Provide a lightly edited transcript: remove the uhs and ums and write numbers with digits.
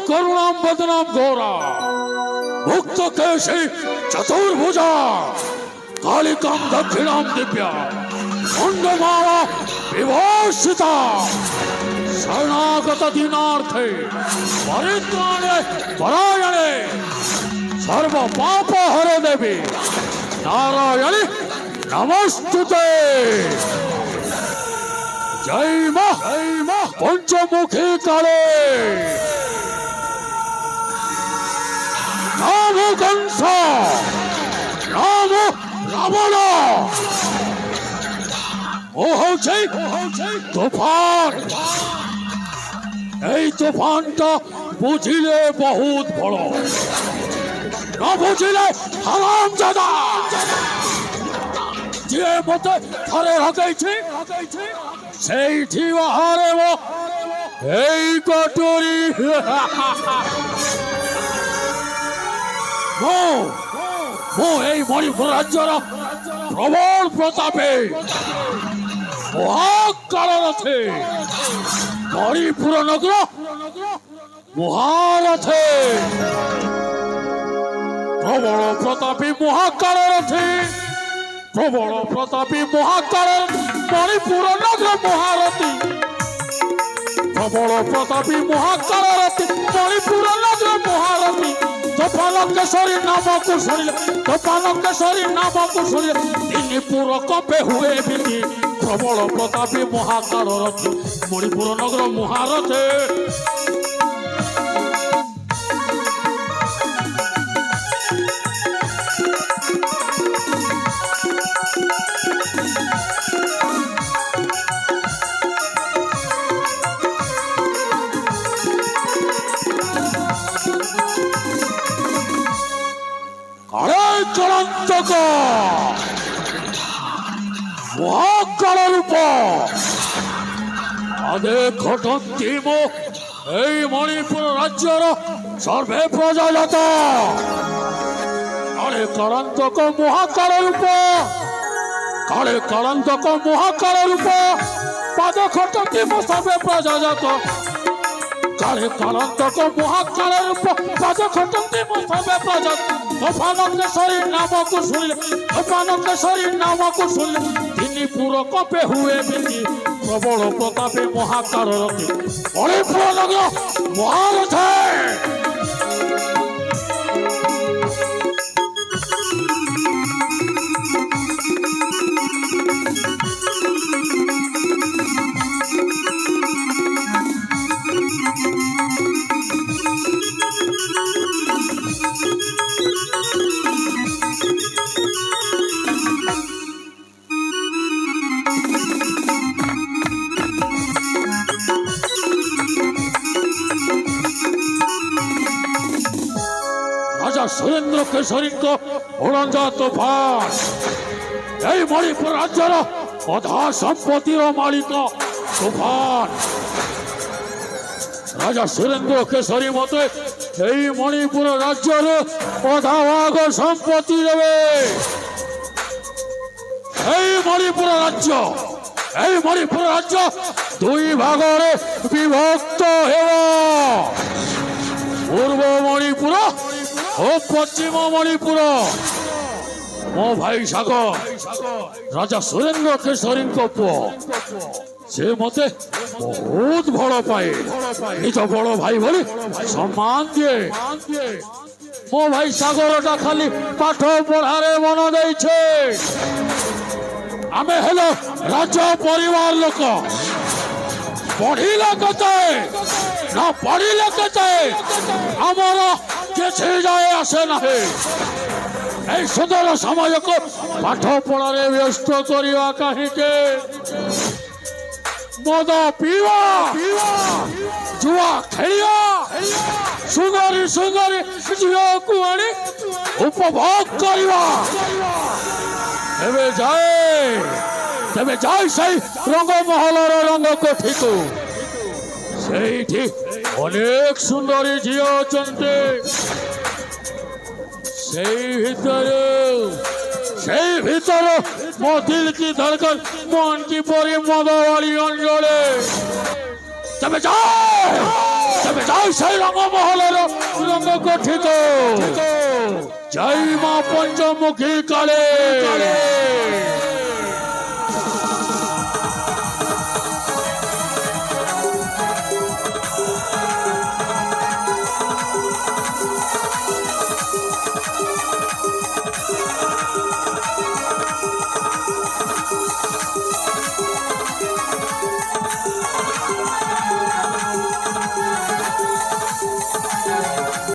करुणाम बदनाम घोरा मुक्त केशी चतुर्भुजा कालिकाम दक्षिणाम दिव्या मुंडमाला विभूषिता शरणागत दीनार्थे परित्राणे परायणे सर्व पाप हरे देवी नारायणी नमस्तुते। जय मां पंचमुखी काले नामो कंस नामो रावण ও হচ্ছে তুফান। এই তুফানটা বুঝিলে বহুত বড়, না বুঝিলে হারামজাদা। যে মতে ଥରେ ହକେଇଛି ସେଇଠି ବାହାରିବ এই କଟୁରୀ। ମୁଁ এই মণিপুর রাজ্যর প্রবল প্রতাপে মহাকালরথে মণিপুর নগর মহারথে প্রবল প্রতাপী মহাকালরথে প্রবল প্রতাপী মহাকাল মণিপুর নগর মহারথী প্রবল প্রতাপী মহাকালরথী মণিপুর নগর মহারথী গোপালকেশ্বরী নামକୁ শুনিলে গোপালকেশ্বরী নামକୁ শুনিলে তিনি পুর কপে হুয়ে বিধি প্রবল প্রতাপী মহাকালরথী মণিপুর নগর মহারথে। চলন্তক মহাকাল রূপ আদে ঘটন্তি মো এই মণিপুর রাজ্যর সর্বে প্রজাজাত কালে কালান্তক মহাকাল রূপ কালে কালান্তক মহাকাল রূপ পাদ ঘটন্তি মো সর্বে প্রজাজাত কালে কালান্তক মহাকাল রূপ পাদ ঘটন্তি মো সর্বে প্রজাজাত। গোপালকেশ্বরী নামକୁ শুনিলে গোপালকেশ্বরী নামକୁ শুনিলে তিনি পুর কপে হুয়ে বিধি প্রবল প্রতাপে মহাকালরথী মণিপুর নগর মহারথে। রাজা সুরেন্দ্র কেশরীଙ୍କ উড়ঞ্জা তুফান এই মণিপুর রাজ্যর অধা সম্পত্তির মালিক তুফান। রাজা সুরেন্দ্র কেশরী মতে এই মণিপুর রাজ্যর অধা ভাগ সম্পত্তি দেবে। এই মণিপুর রাজ্য দুই ভাগরে বিভক্ত ହେବ। পূর্ব মণিপুর ও পশ্চিম মণিপুর। ମୋ ଭାଇ ସାଗର ରାଜା ସୁରେନ୍ଦ୍ର କେଶରୀଙ୍କ ପୁଅ, ସେ ମତେ ବହୁତ ଭଲ ପାଏ, ନିଜ ବଡ ଭାଇ ଭଳି ସମ୍ମାନ ଦିଏ। ମୋ ଭାଇ ସାଗରଟା ଖାଲି ପାଠ ପଢାରେ ମନ ଦେଇଛେ। ଆମେ ହେଲୁ ରାଜ ପରିବାର ଲୋକ, ପଢିଲେ କେତେ ନା ପଢିଲେ କେତେ ଆମର କିଛି ଯାଏ ଆସେ ନାହିଁ। এই ସୁନ୍ଦର ସମାଜକୁ ପାଠ ପଢ଼ାରେ ବ୍ୟସ୍ତ କରିବା କାହିଁକି? ମଦ ପିଇବା, ଜୁଆ ଖେଳିବା, ସୁନ୍ଦରୀ ସୁନ୍ଦରୀ ଝିଅକୁ ଆଣି ଉପଭୋଗ କରିବା। ତେବେ ଯାଏ ସେଇ ରଙ୍ଗମହଲର ରଙ୍ଗ କୋଠିକୁ। ସେଇଠି ଅନେକ ସୁନ୍ଦରୀ ଝିଅ ଅଛନ୍ତି। সেই ভিতরে ମୋ ଦିଲ କି ଧड़କନ ମନ କିପରି ମଦ ଭଳି ଅଞ୍ଜଳେ। ତେବେ ଯାଏ সেই ରଙ୍ଗମହଲର ରଙ୍ଗ କୋଠିକୁ। ଜୟ ମା ପଞ୍ଚମୁଖୀ କାଳୀ।